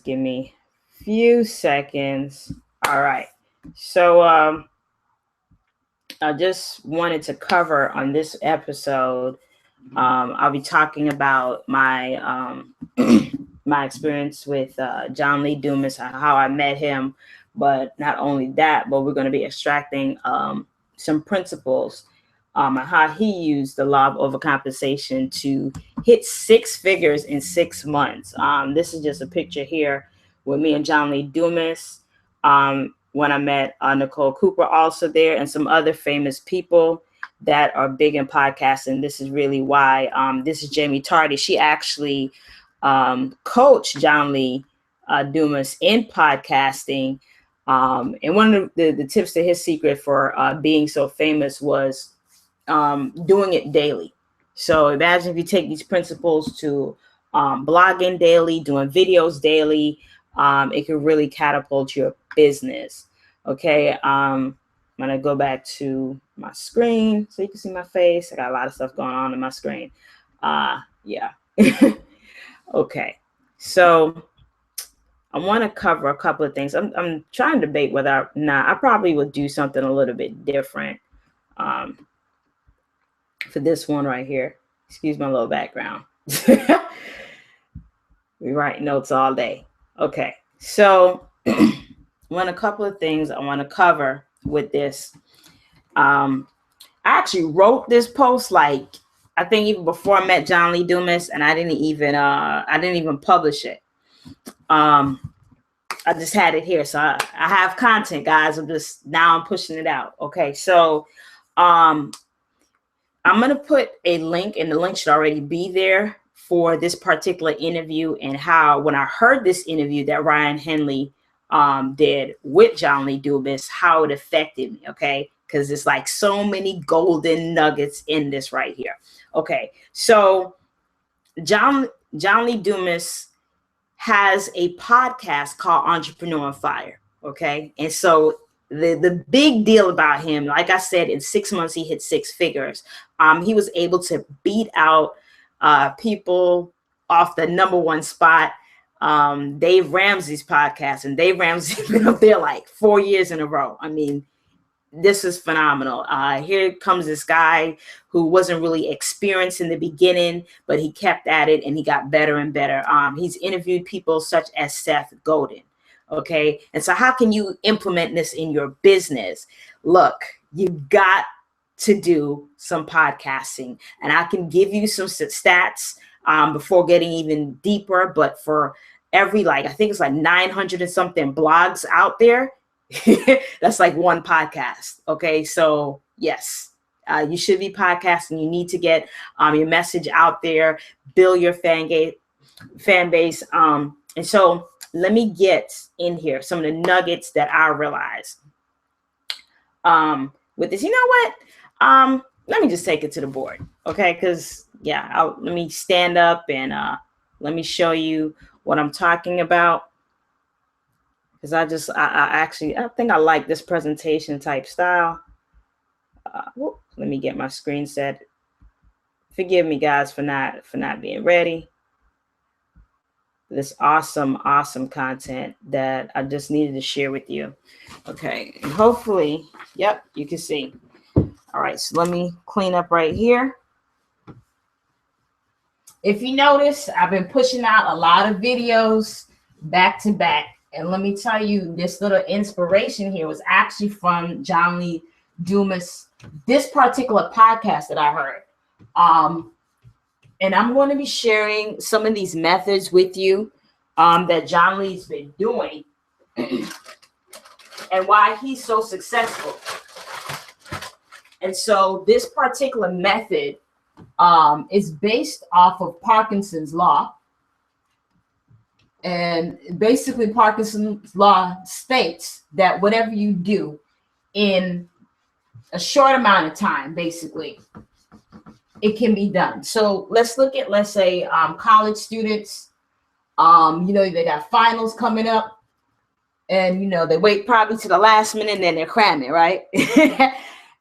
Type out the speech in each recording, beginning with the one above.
give me a few seconds. All right. So I just wanted to cover on this episode. I'll be talking about my my experience with John Lee Dumas, how I met him, but not only that, but we're going to be extracting some principles on how he used the law of overcompensation to hit 6 figures in 6 months. This is just a picture here with me and John Lee Dumas. When I met Nicole Cooper also there, and some other famous people that are big in podcasting. This is really why. This is Jamie Tardy. She actually coached John Lee Dumas in podcasting. And one of the tips to his secret for being so famous was doing it daily. So imagine if you take these principles to blogging daily, doing videos daily, it can really catapult your business. Okay. I'm going to go back to my screen so you can see my face. I got a lot of stuff going on my screen. Yeah. Okay. So I want to cover a couple of things. I'm trying to debate whether or not I probably would do something a little bit different for this one right here. Excuse my little background. We write notes all day. Okay. So a couple of things I want to cover with this. I actually wrote this post I think even before I met John Lee Dumas, and I didn't even publish it. I just had it here, so I have content, guys. I'm pushing it out. Okay, so I'm gonna put a link, and the link should already be there for this particular interview, and how when I heard this interview that Ryan Hanley did with John Lee Dumas, how it affected me. Okay, because it's like so many golden nuggets in this right here. Okay, so John Lee Dumas has a podcast called Entrepreneur on Fire. Okay, and so the big deal about him, like I said, in 6 months he hit 6 figures. He was able to beat out people off the #1 spot. Dave Ramsey's podcast, and Dave Ramsey's been up there like 4 years in a row. I mean, this is phenomenal. Here comes this guy who wasn't really experienced in the beginning, but he kept at it and he got better and better. He's interviewed people such as Seth Godin. Okay. And so how can you implement this in your business? Look, you got to do some podcasting, and I can give you some stats before getting even deeper, but for every, I think it's 900 and something blogs out there, that's like one podcast. Okay. So yes, you should be podcasting. You need to get your message out there, build your fan base. And so let me get in here some of the nuggets that I realized with this. You know what? Let me just take it to the board. Okay. Cause let me stand up and let me show you what I'm talking about. Because I think I like this presentation type style. Let me get my screen set. Forgive me, guys, for not being ready. This awesome content that I just needed to share with you. Okay, and hopefully, yep, you can see. All right, so let me clean up right here. If you notice, I've been pushing out a lot of videos back to back. And let me tell you, this little inspiration here was actually from John Lee Dumas, this particular podcast that I heard. And I'm going to be sharing some of these methods with you that John Lee's been doing and why he's so successful. And so this particular method is based off of Parkinson's law. And basically, Parkinson's law states that whatever you do in a short amount of time, basically, it can be done. So let's look at, let's say, college students. They got finals coming up, and they wait probably to the last minute, and then they're cramming, right?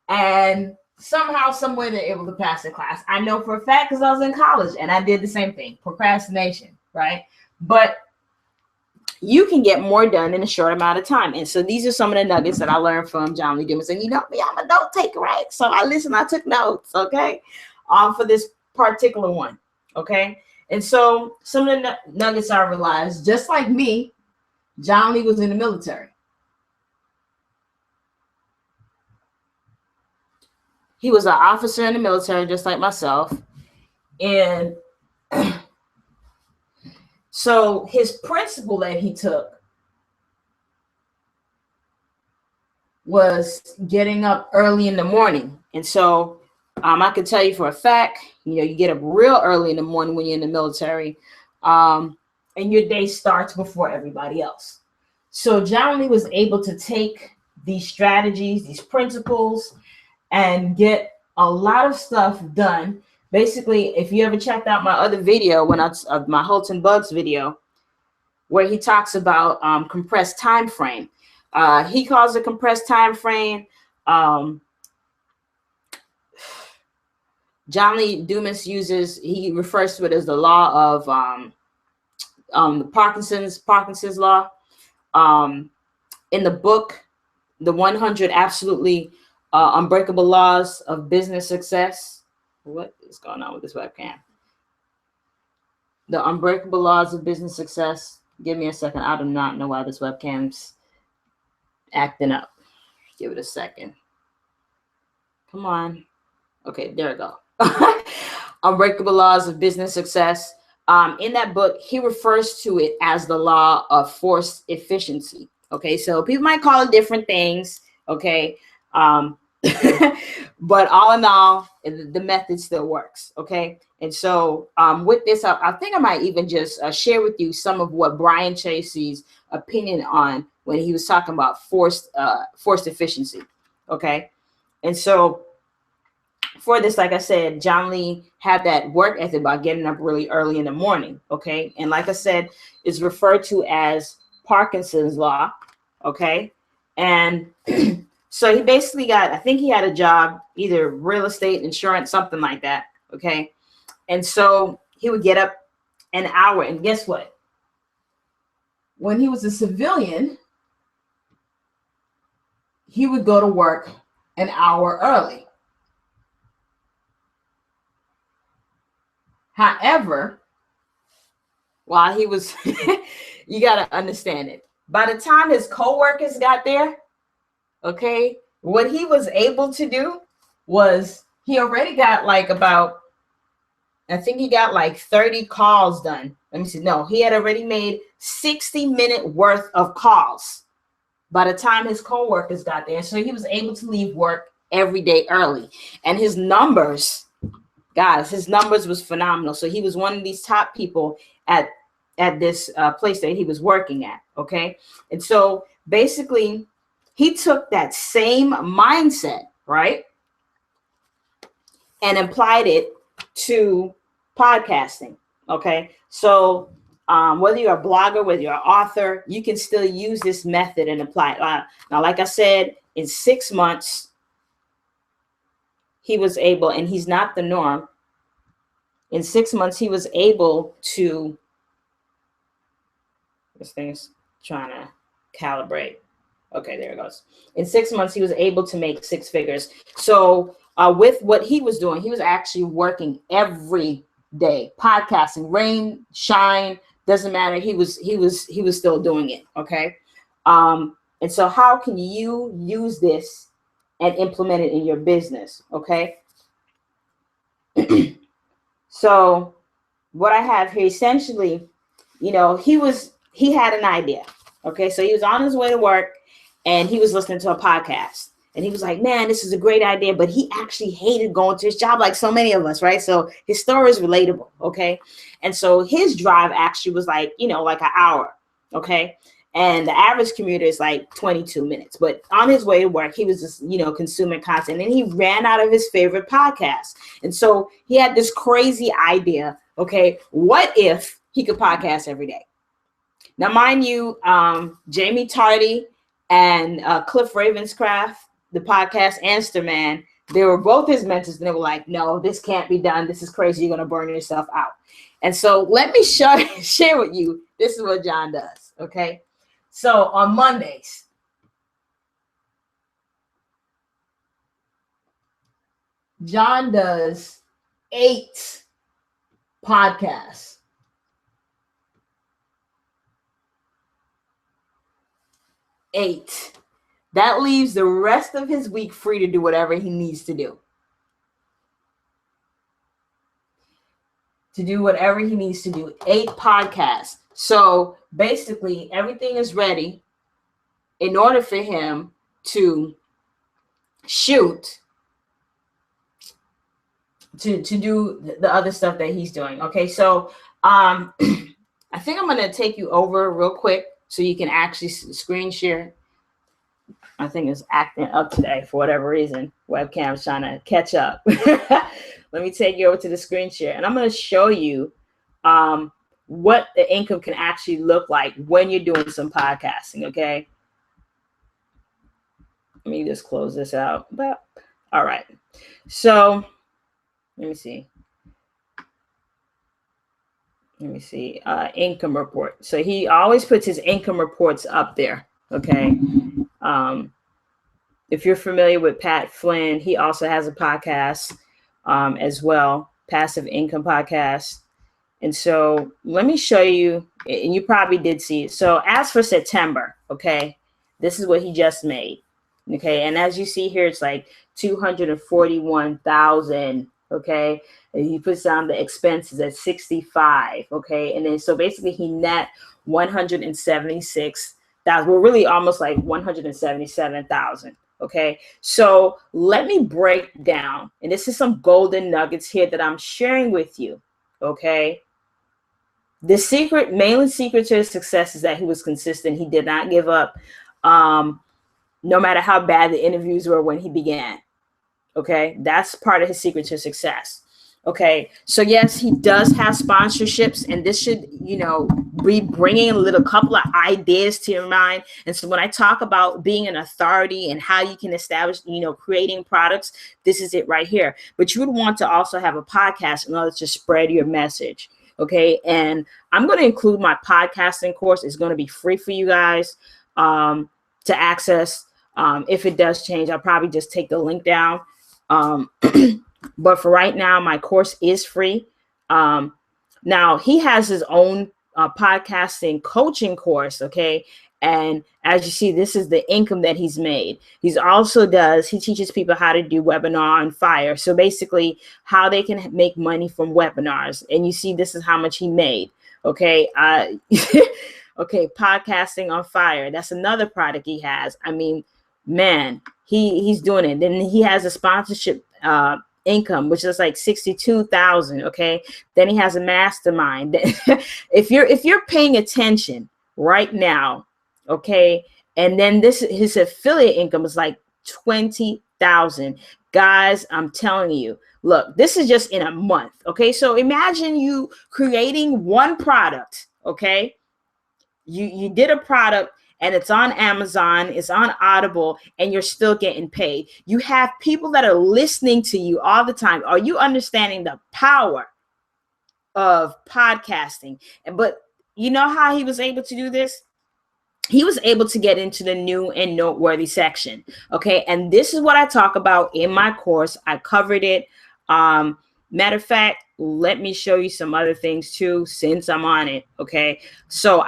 And somehow, somewhere, they're able to pass the class. I know for a fact because I was in college and I did the same thing, procrastination, right? But you can get more done in a short amount of time. And so these are some of the nuggets that I learned from John Lee Dumas. And you know me, I'm a note taker, right? So I took notes, okay, for this particular one, okay? And so some of the nuggets I realized, just like me, John Lee was in the military. He was an officer in the military, just like myself. And so his principle that he took was getting up early in the morning. And so I can tell you for a fact, you get up real early in the morning when you're in the military, and your day starts before everybody else. So John Lee was able to take these strategies, these principles, and get a lot of stuff done. Basically, if you ever checked out my other video, my Holton Bugs video, where he talks about compressed time frame, he calls it compressed time frame. John Lee Dumas he refers to it as the law of the Parkinson's law. In the book, The 100 Absolutely Unbreakable Laws of Business Success. What is going on with this webcam? The Unbreakable Laws of Business Success. Give me a second. I do not know why this webcam's acting up. Give it a second. Come on. Okay, there we go. Unbreakable Laws of Business Success. In that book, he refers to it as the law of forced efficiency. Okay, so people might call it different things. Okay, but all in all, the method still works. Okay, and so with this, I think I might even just share with you some of what Brian Tracy's opinion on when he was talking about forced efficiency. Okay, and so for this, like I said, John Lee had that work ethic about getting up really early in the morning. Okay, and like I said, it's referred to as Parkinson's law. Okay, and so he basically I think he had a job, either real estate, insurance, something like that. Okay, and so he would get up an hour, and guess what? When he was a civilian, he would go to work an hour early. However, while he was, you got to understand it. By the time his coworkers got there, okay, what he was able to do was he already got I think he got 30 calls done. Let me see. No, he had already made 60-minute worth of calls by the time his coworkers got there. So he was able to leave work every day early. And his numbers, guys, his numbers was phenomenal. So he was one of these top people at this place that he was working at. Okay. And so basically he took that same mindset, right, and applied it to podcasting. Okay. So whether you're a blogger, whether you're an author, you can still use this method and apply it. Now, like I said, in 6 months, he was able, and he's not the norm. In 6 months, he was able to, this thing's trying to calibrate. Okay, there it goes. In 6 months, he was able to make 6 figures. So with what he was doing, he was actually working every day, podcasting, rain, shine, doesn't matter. He was still doing it. Okay. And so how can you use this and implement it in your business? Okay. So what I have here, essentially, he had an idea. Okay. So he was on his way to work and he was listening to a podcast. And he was like, man, this is a great idea. But he actually hated going to his job, like so many of us, right? So his story is relatable, okay? And so his drive actually was like an hour, okay? And the average commuter is 22 minutes. But on his way to work, he was just, consuming content. And he ran out of his favorite podcast. And so he had this crazy idea, okay? What if he could podcast every day? Now, mind you, Jamie Tardy and Cliff Ravenscraft, the podcast Answer Man, they were both his mentors, and they were like, no, this can't be done. This is crazy. You're going to burn yourself out. And so let me share with you. This is what John does. Okay. So on Mondays, John does 8 podcasts. 8. That leaves the rest of his week free to do whatever he needs to do. To do whatever he needs to do. 8 podcasts. So basically, everything is ready in order for him to shoot, to do the other stuff that he's doing. Okay, so I think I'm going to take you over real quick so you can actually screen share. I think it's acting up today for whatever reason. Webcam's trying to catch up. Let me take you over to the screen share, and I'm going to show you what the income can actually look like when you're doing some podcasting, okay? Let me just close this out. All right. So let me see. Income report. So he always puts his income reports up there, okay? If you're familiar with Pat Flynn, he also has a podcast as well, Passive Income Podcast. And so let me show you, and you probably did see it. So as for September, okay, this is what he just made. Okay, and as you see here, it's like 241,000. Okay, and he puts down the expenses at 65. Okay, and then so basically he net 176,000. We're really almost like 177,000. Okay, so let me break down, and this is some golden nuggets here that I'm sharing with you. Okay, the secret, mainly secret to his success, is that he was consistent. He did not give up. No matter how bad the interviews were when he began. Okay, that's part of his secret to success. Okay, so yes, he does have sponsorships, and this should, be bringing a little couple of ideas to your mind. And so when I talk about being an authority and how you can establish, creating products, this is it right here. But you would want to also have a podcast in order to spread your message. Okay, and I'm going to include my podcasting course. It's going to be free for you guys to access. If it does change, I'll probably just take the link down. But for right now, my course is free. Now, he has his own podcasting coaching course, okay? And as you see, this is the income that he's made. He teaches people how to do webinar on fire. So basically, how they can make money from webinars. And you see, this is how much he made, okay? Okay, podcasting on fire. That's another product he has. I mean, man, he's doing it. Then he has a sponsorship income, which is like 62,000. Okay. Then he has a mastermind. If you're paying attention right now, okay, and then his affiliate income is like 20,000. Guys, I'm telling you, look, this is just in a month. Okay. So imagine you creating one product. Okay. You did a product, and it's on Amazon, it's on Audible, and you're still getting paid. You have people that are listening to you all the time. Are you understanding the power of podcasting? But you know how he was able to do this? He was able to get into the new and noteworthy section. Okay. And this is what I talk about in my course. I covered it. Matter of fact, let me show you some other things too, since I'm on it. Okay. So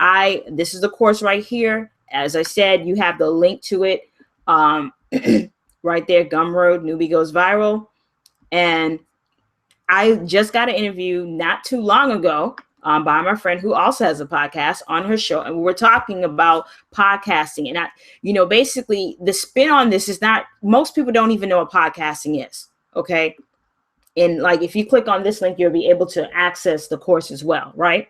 this is the course right here. As I said, you have the link to it right there, Gumroad, Newbie Goes Viral. And I just got an interview not too long ago by my friend who also has a podcast on her show. And we're talking about podcasting. And basically the spin on this is not, most people don't even know what podcasting is. Okay. And like, if you click on this link, you'll be able to access the course as well, right?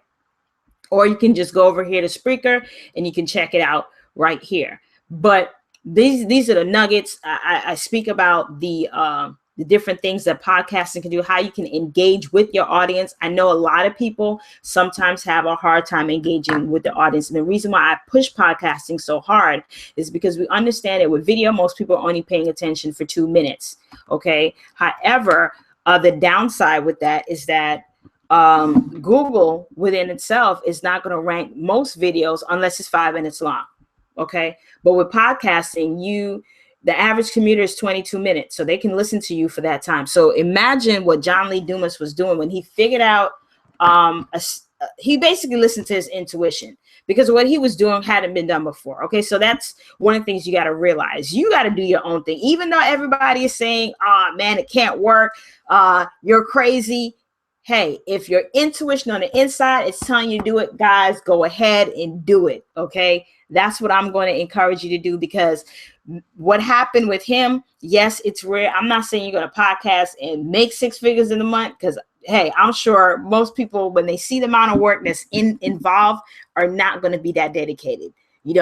Or you can just go over here to Spreaker and you can check it out right here. But these are the nuggets. I speak about the different things that podcasting can do, how you can engage with your audience. I know a lot of people sometimes have a hard time engaging with the audience. And the reason why I push podcasting so hard is because we understand that with video, most people are only paying attention for 2 minutes. Okay. However, the downside with that is that Google within itself is not going to rank most videos unless it's 5 minutes long. Okay. But with podcasting, the average commuter is 22 minutes. So they can listen to you for that time. So imagine what John Lee Dumas was doing when he figured out, he basically listened to his intuition, because what he was doing hadn't been done before. Okay. So that's one of the things you got to realize. You got to do your own thing. Even though everybody is saying, oh man, it can't work. You're crazy. Hey, if your intuition on the inside is telling you to do it, guys, go ahead and do it. Okay. That's what I'm going to encourage you to do, because what happened with him, yes, it's rare. I'm not saying you're going to podcast and make 6 figures in a month, because hey, I'm sure most people, when they see the amount of work that's involved, are not going to be that dedicated.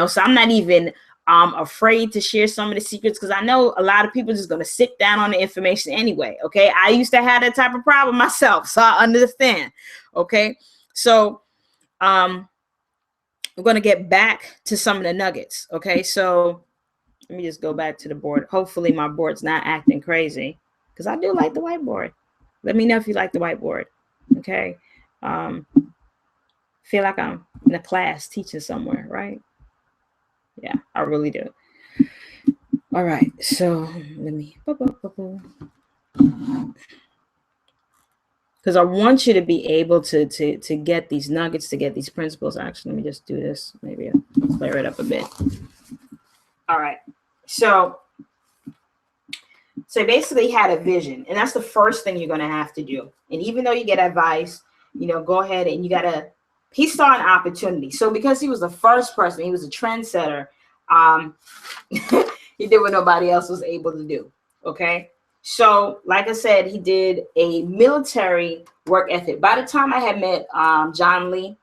So I'm not even afraid to share some of the secrets, because I know a lot of people just going to sit down on the information anyway. Okay. I used to have that type of problem myself, so I understand. Okay. So we're going to get back to some of the nuggets. Okay. So let me just go back to the board. Hopefully my board's not acting crazy, because I do like the whiteboard. Let me know if you like the whiteboard. Okay. Feel like I'm in a class teaching somewhere, right? Yeah, I really do. All right. So let me, because I want you to be able to get these nuggets, to get these principles. Actually, let me just do this. Maybe I'll clear it up a bit. All right. So basically had a vision, and that's the first thing you're going to have to do. And even though you get advice, go ahead and he saw an opportunity. So because he was the first person, he was a trendsetter. He did what nobody else was able to do. Okay. So like I said, he did a military work ethic. By the time I had met John Lee,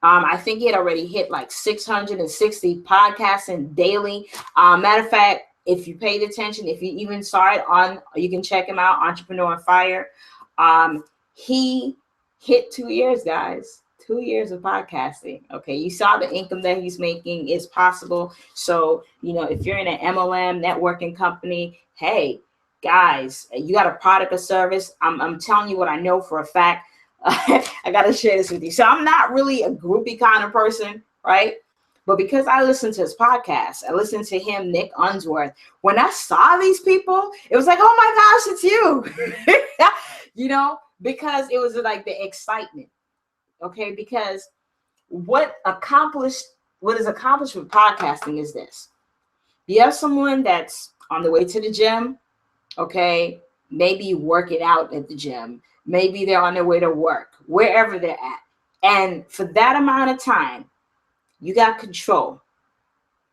I think he had already hit like 660 podcasting daily. Matter of fact, if you paid attention, if you even saw it you can check him out, Entrepreneur on Fire. He hit 2 years, guys. 2 years of podcasting. Okay. You saw the income that he's making is possible. So, if you're in an MLM networking company, hey, guys, you got a product or service. I'm telling you what I know for a fact. I got to share this with you. So I'm not really a groupie kind of person, right? But because I listened to his podcast, I listened to him, Nick Unsworth. When I saw these people, it was like, oh my gosh, it's you. Because it was like the excitement. Okay, because what is accomplished with podcasting is this. You have someone that's on the way to the gym, okay, maybe working out at the gym, maybe they're on their way to work, wherever they're at. And for that amount of time, you got control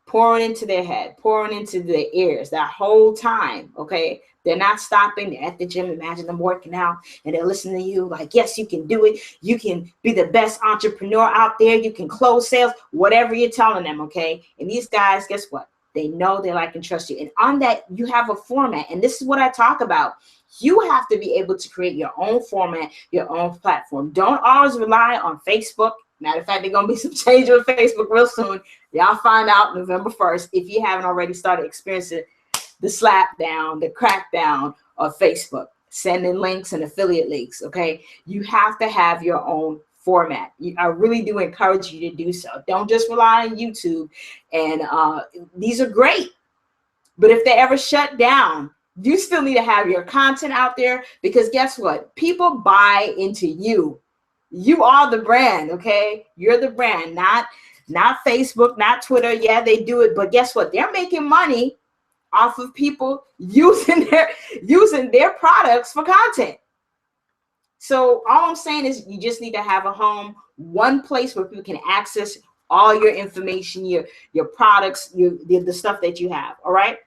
pouring into their head, pouring into their ears that whole time, okay? They're not stopping. They're at the gym. Imagine them working out and they're listening to you like, yes, you can do it. You can be the best entrepreneur out there. You can close sales, whatever you're telling them, okay? And these guys, guess what? They know, they like and trust you. And on that, you have a format. And this is what I talk about. You have to be able to create your own format, your own platform. Don't always rely on Facebook. Matter of fact, there's going to be some change on Facebook real soon. Y'all find out November 1st if you haven't already started experiencing the slap down, the crackdown of Facebook, sending links and affiliate links, okay? You have to have your own format. I really do encourage you to do so. Don't just rely on YouTube. And these are great. But if they ever shut down, you still need to have your content out there, because guess what? People buy into you. You are the brand, okay? You're the brand, not Facebook, not Twitter. Yeah, they do it, but guess what? They're making money off of people using their products for content. So all I'm saying is you just need to have a home, one place where people can access all your information, your products, the stuff that you have. All right.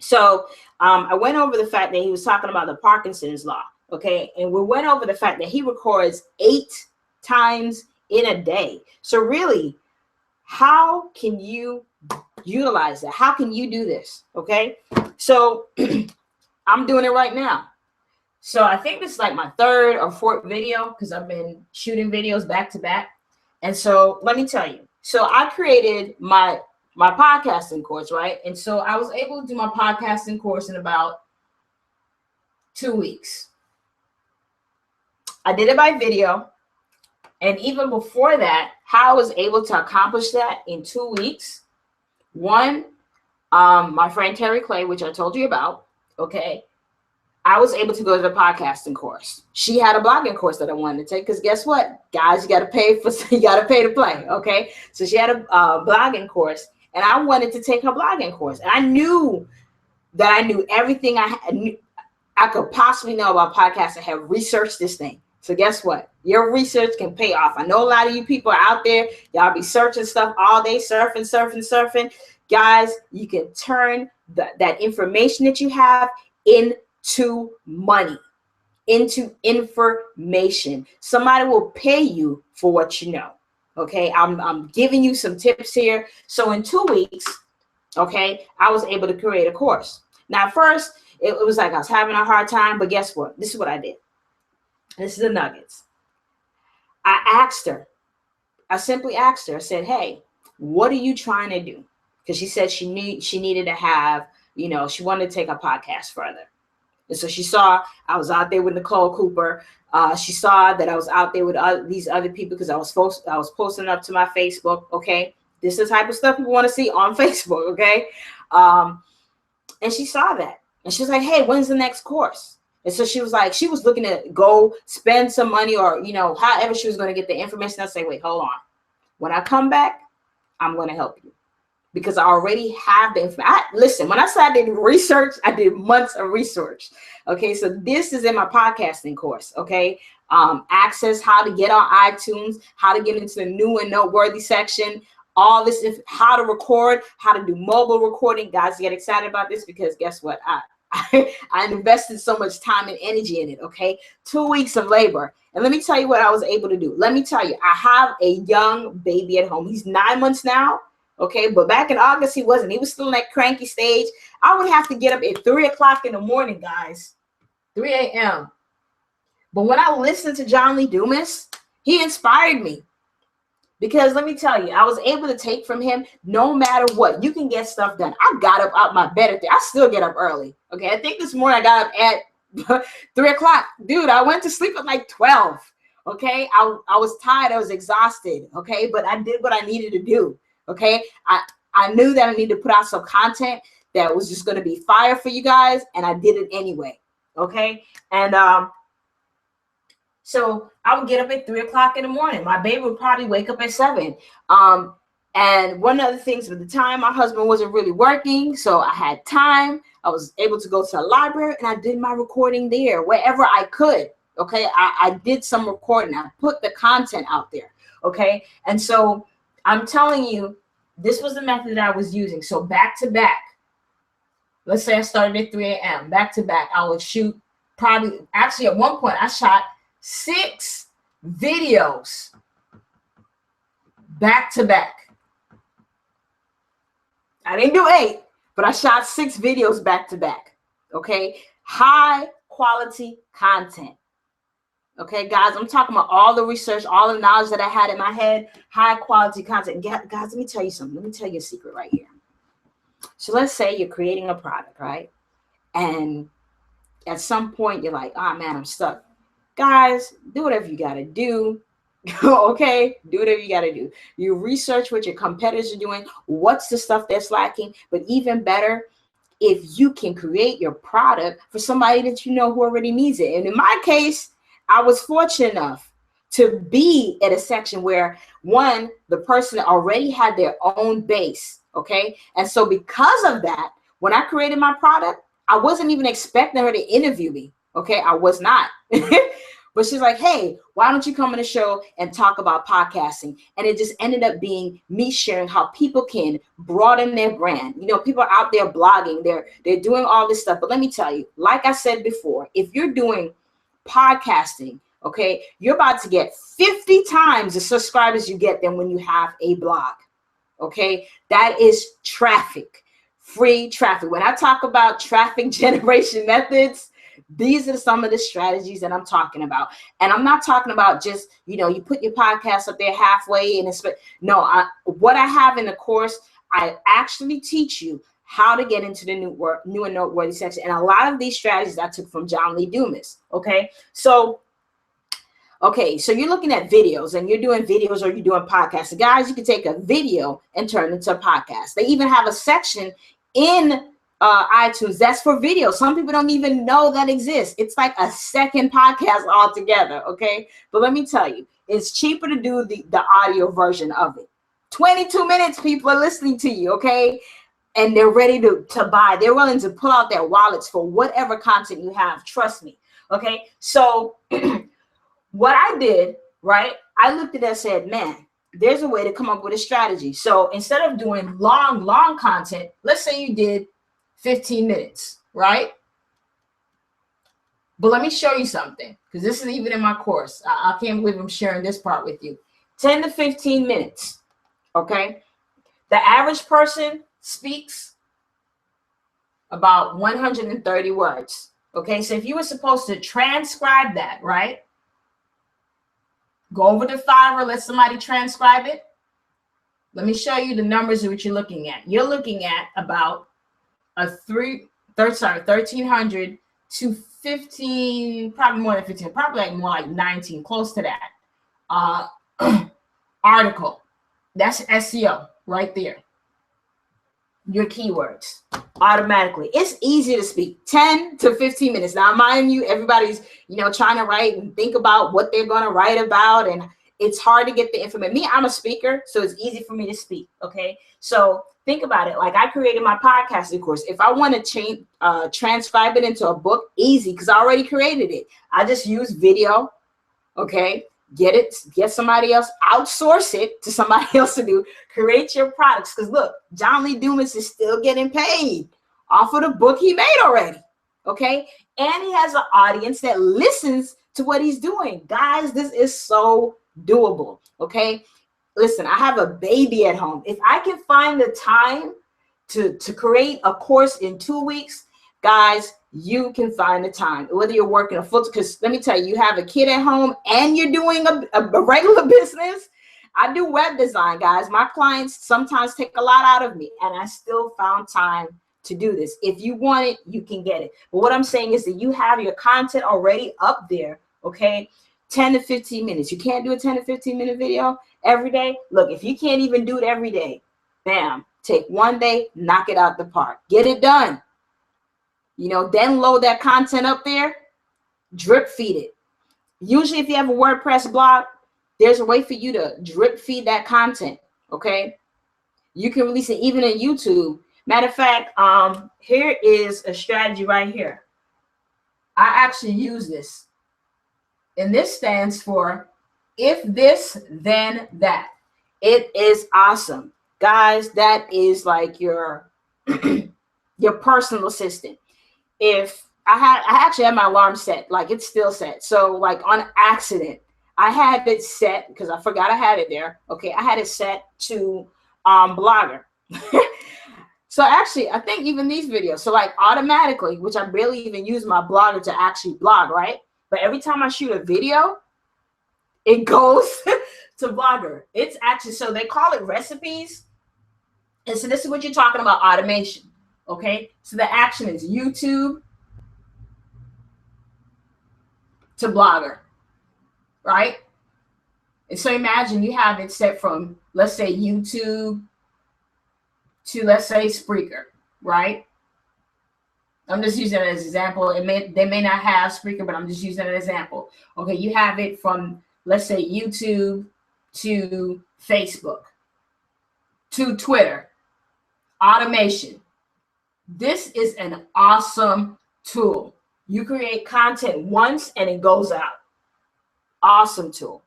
So I went over the fact that he was talking about the Parkinson's law. Okay. And we went over the fact that he records 8 times in a day. So really, how can you utilize that? How can you do this? Okay. So I'm doing it right now. So I think this is like my 3rd or 4th video, because I've been shooting videos back to back. And so let me tell you. So I created my podcasting course, right? And so I was able to do my podcasting course in about 2 weeks. I did it by video. And even before that, how I was able to accomplish that in 2 weeks. One, my friend Terry Clay, which I told you about, okay, I was able to go to the podcasting course. She had a blogging course that I wanted to take because guess what, guys, you got to pay to play. Okay, so she had a blogging course, and I wanted to take her blogging course, and I knew that I knew everything I could possibly know about podcasts. I have researched this thing. So guess what? Your research can pay off. I know a lot of you people are out there. Y'all be searching stuff all day, surfing. Guys, you can turn that information that you have into money, into information. Somebody will pay you for what you know. Okay, I'm giving you some tips here. So in 2 weeks, okay, I was able to create a course. Now, first, it was like I was having a hard time, but guess what? This is what I did. This is the nuggets. I simply asked her, I said, hey, what are you trying to do? Because she said she needed to have, she wanted to take a podcast further. And so she saw I was out there with Nicole Cooper. She saw that I was out there with these other people because I was posting up to my Facebook. Okay, this is the type of stuff people want to see on Facebook. Okay, and she saw that, and she was like, "Hey, when's the next course?" And so she was looking to go spend some money, or however she was going to get the information. I say, "Wait, hold on. When I come back, I'm going to help you." Because I already have the information. Listen, when I said I did research, I did months of research. Okay, so this is in my podcasting course. Okay, access how to get on iTunes, how to get into the new and noteworthy section, all this, how to record, how to do mobile recording. Guys, get excited about this because guess what? I invested so much time and energy in it. Okay, 2 weeks of labor. And let me tell you what I was able to do. Let me tell you, I have a young baby at home. He's 9 months now. Okay, but back in August, he wasn't. He was still in that cranky stage. I would have to get up at 3 o'clock in the morning, guys. 3 a.m. But when I listened to John Lee Dumas, he inspired me. Because let me tell you, I was able to take from him, no matter what, you can get stuff done. I got up out my bed. I still get up early. Okay, I think this morning I got up at 3 o'clock. Dude, I went to sleep at like 12. Okay, I was tired. I was exhausted. Okay, but I did what I needed to do. Okay, I knew that I needed to put out some content that was just going to be fire for you guys, and I did it anyway. Okay, and so I would get up at 3 o'clock in the morning. My baby would probably wake up at 7. And one of the things at the time, my husband wasn't really working, so I had time. I was able to go to the library, and I did my recording there wherever I could. Okay, I did some recording. I put the content out there. Okay, and so I'm telling you, this was the method that I was using. So back to back, let's say I started at 3 a.m. Back to back, I would shoot actually at one point I shot 6 videos back to back. I didn't do 8, but I shot 6 videos back to back. Okay, high quality content. Okay, guys, I'm talking about all the research, all the knowledge that I had in my head, high quality content. Guys, let me tell you something. Let me tell you a secret right here. So let's say you're creating a product, right? And at some point you're like, oh man, I'm stuck. Guys, do whatever you got to do. Okay, do whatever you got to do. You research what your competitors are doing. What's the stuff that's lacking? But even better, if you can create your product for somebody that you know who already needs it. And in my case, I was fortunate enough to be at a section where the person already had their own base. Okay. And so because of that, when I created my product, I wasn't even expecting her to interview me. Okay. I was not. But she's like, hey, why don't you come on the show and talk about podcasting? And it just ended up being me sharing how people can broaden their brand. People are out there blogging, they're doing all this stuff. But let me tell you, like I said before, if you're doing podcasting, okay, you're about to get 50 times the subscribers you get than when you have a blog. Okay, that is traffic, free traffic. When I talk about traffic generation methods, these are some of the strategies that I'm talking about. And I'm not talking about just, you put your podcast up there halfway and what I have in the course, I actually teach you how to get into the new and noteworthy section. And a lot of these strategies I took from John Lee Dumas. Okay, so Okay, so you're looking at videos and you're doing videos or you're doing podcasts. So guys, you can take a video and turn it into a podcast. They even have a section in iTunes that's for video. Some people don't even know that exists. It's like a second podcast altogether, okay? But let me tell you, it's cheaper to do the audio version of it. 22 minutes, people are listening to you, okay? And they're ready to buy. They're willing to pull out their wallets for whatever content you have. Trust me, okay? So what I did, right, I looked at it and said, man, there's a way to come up with a strategy. So instead of doing long content, let's say you did 15 minutes, right? But let me show you something, because this is even in my course. I can't believe I'm sharing this part with you. 10 to 15 minutes, okay? The average person speaks about 130 words, okay? So if you were supposed to transcribe that, right? Go over to Fiverr, let somebody transcribe it. Let me show you the numbers of what you're looking at. You're looking at about a 1,300 to 15, probably more than 15, probably like more like 19, close to that. Article. That's SEO right there. Your keywords automatically. It's easy to speak. 10 to 15 minutes. Now, mind you, everybody's, trying to write and think about what they're going to write about. And it's hard to get the information. Me, I'm a speaker, so it's easy for me to speak. Okay. So think about it. Like I created my podcasting course. If I want to transcribe it into a book, easy, because I already created it. I just use video. Okay. Get somebody else, outsource it to somebody else to do, create your products. Because look, John Lee Dumas is still getting paid off of the book he made already. Okay. And he has an audience that listens to what he's doing. Guys, this is so doable. Okay. Listen, I have a baby at home. If I can find the time to create a course in 2 weeks, guys, you can find the time, whether you're working a full, because let me tell you, you have a kid at home and you're doing a regular business. I do web design, guys. My clients sometimes take a lot out of me, and I still found time to do this. If you want it, you can get it. But what I'm saying is that you have your content already up there, okay? 10 to 15 minutes. You can't do a 10 to 15 minute video every day. Look, if you can't even do it every day, bam, take one day, knock it out the park. Get it done. Then load that content up there, drip feed it. Usually if you have a WordPress blog, there's a way for you to drip feed that content, okay? You can release it even in YouTube. Matter of fact, here is a strategy right here. I actually use this. And this stands for if this, then that. It is awesome. Guys, that is like your, your personal assistant. If I actually had my alarm set, like it's still set. So like on accident, I had it set because I forgot I had it there. Okay, I had it set to Blogger. So actually, I think even these videos, so like automatically, which I barely even use my Blogger to actually blog, right? But every time I shoot a video, it goes to Blogger. It's actually, so they call it recipes. And so this is what you're talking about, automation. Okay, so the action is YouTube to Blogger, right? And so imagine you have it set from, let's say, YouTube to, let's say, Spreaker, right? I'm just using it as an example. They may not have Spreaker, but I'm just using an example. Okay, you have it from, let's say, YouTube to Facebook to Twitter. Automation. This is an awesome tool. You create content once and it goes out. Awesome tool.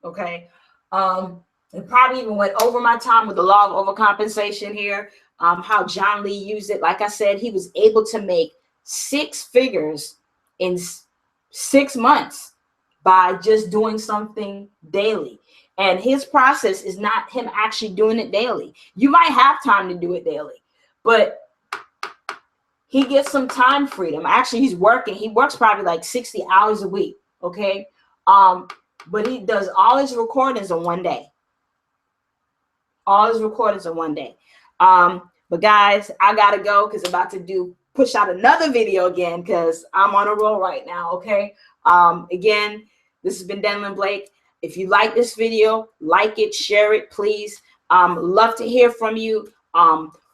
Okay. It probably even went over my time with the law of overcompensation here. How John Lee used it. Like I said, he was able to make 6 figures in 6 months by just doing something daily. And his process is not him actually doing it daily. You might have time to do it daily, but he gets some time freedom. Actually, he's working. He works probably like 60 hours a week. Okay. But he does all his recordings in one day. All his recordings in one day. But guys, I gotta go because I'm about to push out another video again because I'm on a roll right now. Okay. Again, This has been Denlyn Blake. If you like this video, like it, share it, please. Love to hear from you.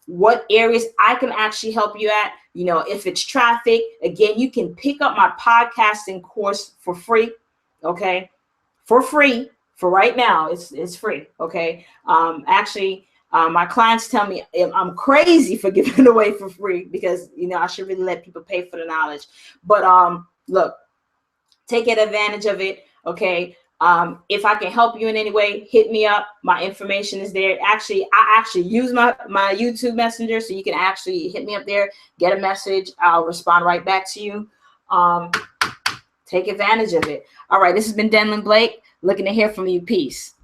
What areas I can actually help you at. You know, if it's traffic, again, you can pick up my podcasting course for free. Okay, for free. For right now, it's free. Okay. Actually, my clients tell me I'm crazy for giving it away for free, because, you know, I should really let people pay for the knowledge. But look, take advantage of it. Okay. If I can help you in any way, hit me up. My information is there. Actually, I actually use my YouTube Messenger, so you can actually hit me up there, get a message. I'll respond right back to you. Take advantage of it. All right. This has been Denlyn Blake. Looking to hear from you. Peace.